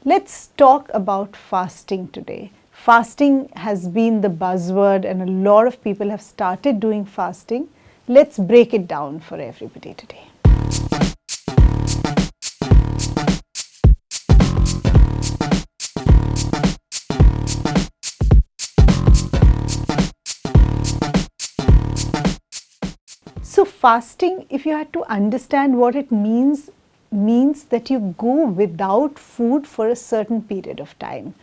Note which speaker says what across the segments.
Speaker 1: Let's talk about fasting today. Fasting has been the buzzword and a lot of people have started doing fasting. Let's break it down for everybody today. So fasting, if you had to understand what it means that you go without food for a certain period of time.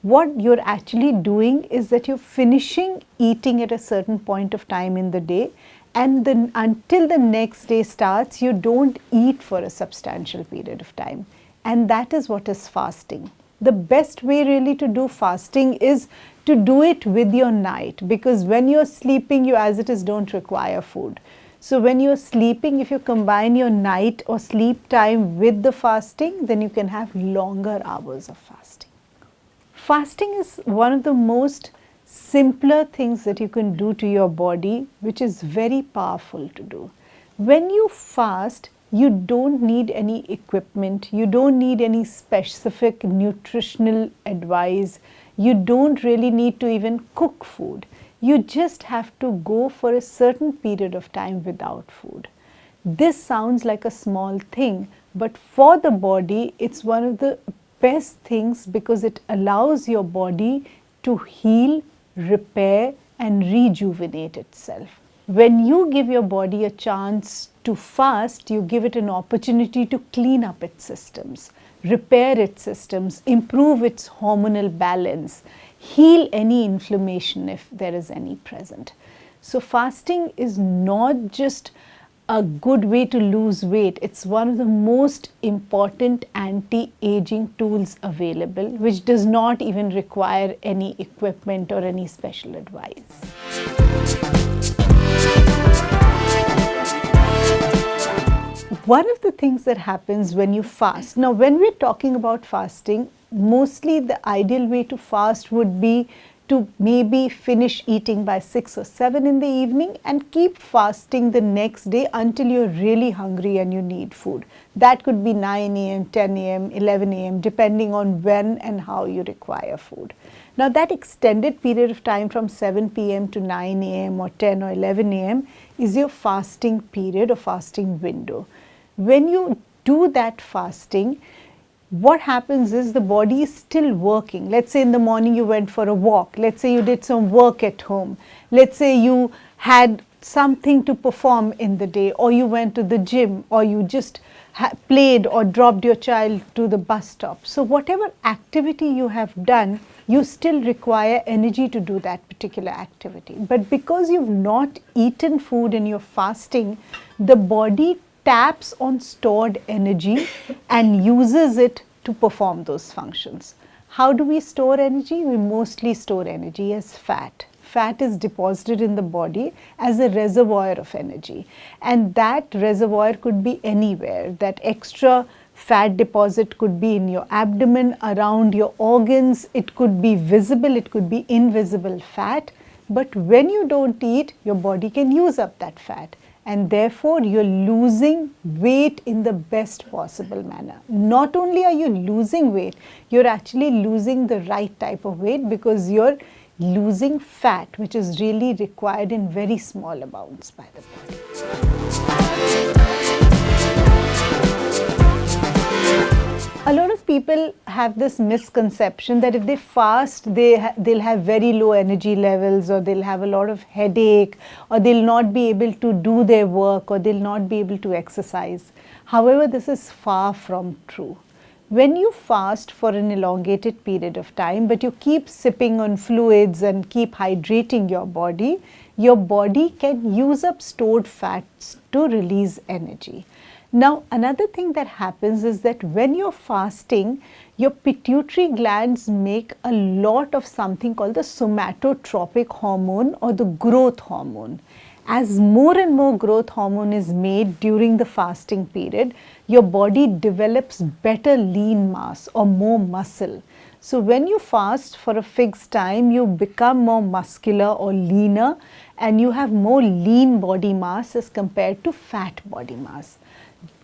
Speaker 1: What you're actually doing is that you're finishing eating at a certain point of time in the day, and then until the next day starts, you don't eat for a substantial period of time. And that is what is fasting. The best way really to do fasting is to do it with your night, because when you're sleeping, you as it is don't require food. So when you're sleeping, if you combine your night or sleep time with the fasting, then you can have longer hours of fasting. Fasting is one of the most simpler things that you can do to your body, which is very powerful to do. When you fast, you don't need any equipment, you don't need any specific nutritional advice, you don't really need to even cook food. You just have to go for a certain period of time without food. This sounds like a small thing, but for the body, it's one of the best things because it allows your body to heal, repair, and rejuvenate itself. When you give your body a chance to fast, you give it an opportunity to clean up its systems, repair its systems, improve its hormonal balance, heal any inflammation if there is any present. So fasting is not just a good way to lose weight, it's one of the most important anti-aging tools available, which does not even require any equipment or any special advice. One of the things that happens when you fast, now when we're talking about fasting, mostly the ideal way to fast would be to maybe finish eating by 6 or 7 in the evening and keep fasting the next day until you're really hungry and you need food. That could be 9 a.m., 10 a.m., 11 a.m., depending on when and how you require food. Now that extended period of time from 7 p.m. to 9 a.m. or 10 or 11 a.m. is your fasting period or fasting window. When you do that fasting, what happens is the body is still working. Let's say in the morning you went for a walk. Let's say you did some work at home. Let's say you had something to perform in the day, or you went to the gym, or you just played or dropped your child to the bus stop. So whatever activity you have done, you still require energy to do that particular activity. But because you've not eaten food and you're fasting, the body taps on stored energy and uses it to perform those functions. How do we store energy? We mostly store energy as fat. Fat is deposited in the body as a reservoir of energy, and that reservoir could be anywhere. That extra fat deposit could be in your abdomen, around your organs, it could be visible, it could be invisible fat. But when you don't eat, your body can use up that fat, and therefore you're losing weight in the best possible manner. Not only are you losing weight, you're actually losing the right type of weight because you're losing fat, which is really required in very small amounts by the body. A lot of people have this misconception that if they fast, they'll have very low energy levels, or they'll have a lot of headache, or they'll not be able to do their work, or they'll not be able to exercise. However, this is far from true. When you fast for an elongated period of time, but you keep sipping on fluids and keep hydrating your body can use up stored fats to release energy. Now, another thing that happens is that when you're fasting, your pituitary glands make a lot of something called the somatotropic hormone or the growth hormone. As more and more growth hormone is made during the fasting period, your body develops better lean mass or more muscle. So when you fast for a fixed time, you become more muscular or leaner, and you have more lean body mass as compared to fat body mass.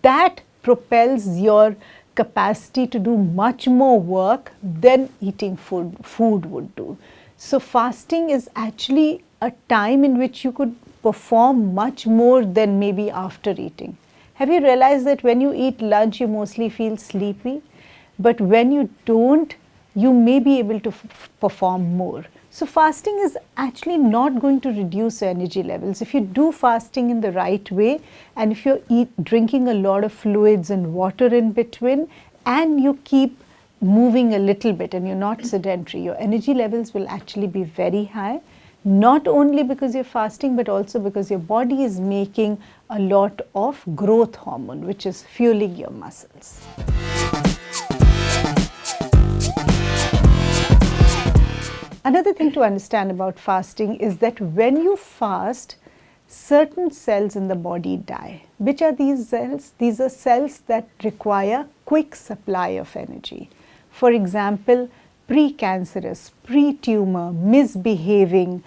Speaker 1: That propels your capacity to do much more work than eating food would do. So fasting is actually a time in which you could perform much more than maybe after eating. Have you realized that when you eat lunch, you mostly feel sleepy? But when you don't, you may be able to perform more. So fasting is actually not going to reduce energy levels. If you do fasting in the right way, and if you're drinking a lot of fluids and water in between, and you keep moving a little bit and you're not sedentary, your energy levels will actually be very high. Not only because you're fasting, but also because your body is making a lot of growth hormone, which is fueling your muscles. Another thing to understand about fasting is that when you fast, certain cells in the body die. Which are these cells? These are cells that require quick supply of energy. For example, precancerous, pre-tumor, misbehaving,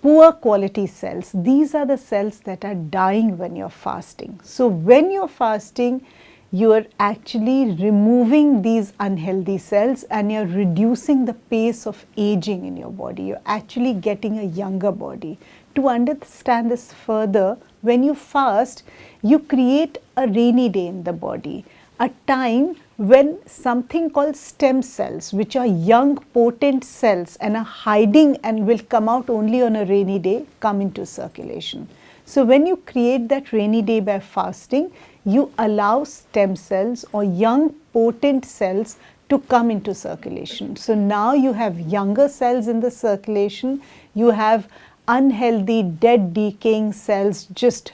Speaker 1: poor quality cells. These are the cells that are dying when you're fasting. So when you're fasting, you are actually removing these unhealthy cells and you're reducing the pace of aging in your body. You're actually getting a younger body. To understand this further, when you fast, you create a rainy day in the body, a time when something called stem cells, which are young potent cells and are hiding and will come out only on a rainy day, come into circulation. So when you create that rainy day by fasting, you allow stem cells or young potent cells to come into circulation. So now you have younger cells in the circulation, you have unhealthy, dead, decaying cells just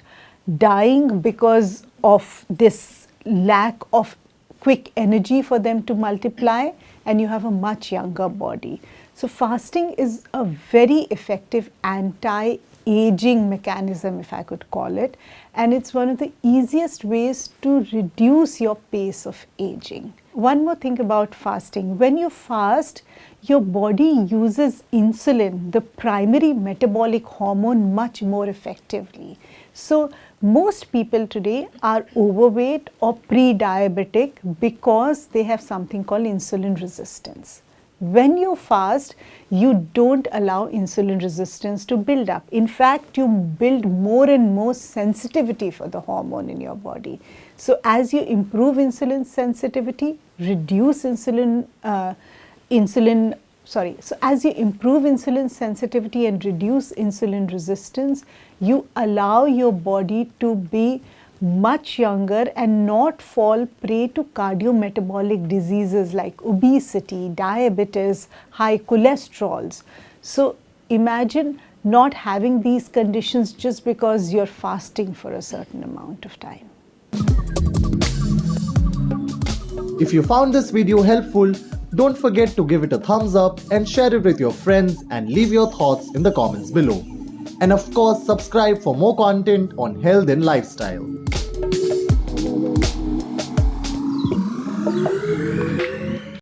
Speaker 1: dying because of this lack of quick energy for them to multiply, and you have a much younger body. So fasting is a very effective anti-aging mechanism, if I could call it, and it's one of the easiest ways to reduce your pace of aging. One more thing about fasting: when you fast, your body uses insulin, the primary metabolic hormone, much more effectively. So most people today are overweight or pre-diabetic because they have something called insulin resistance. When you fast, you don't allow insulin resistance to build up. In fact, you build more and more sensitivity for the hormone in your body. So as you improve insulin sensitivity, reduce so as you improve insulin sensitivity and reduce insulin resistance, you allow your body to be much younger and not fall prey to cardiometabolic diseases like obesity, diabetes, high cholesterols. So imagine not having these conditions just because you're fasting for a certain amount of time.
Speaker 2: If you found this video helpful, don't forget to give it a thumbs up and share it with your friends and leave your thoughts in the comments below. And of course, subscribe for more content on health and lifestyle.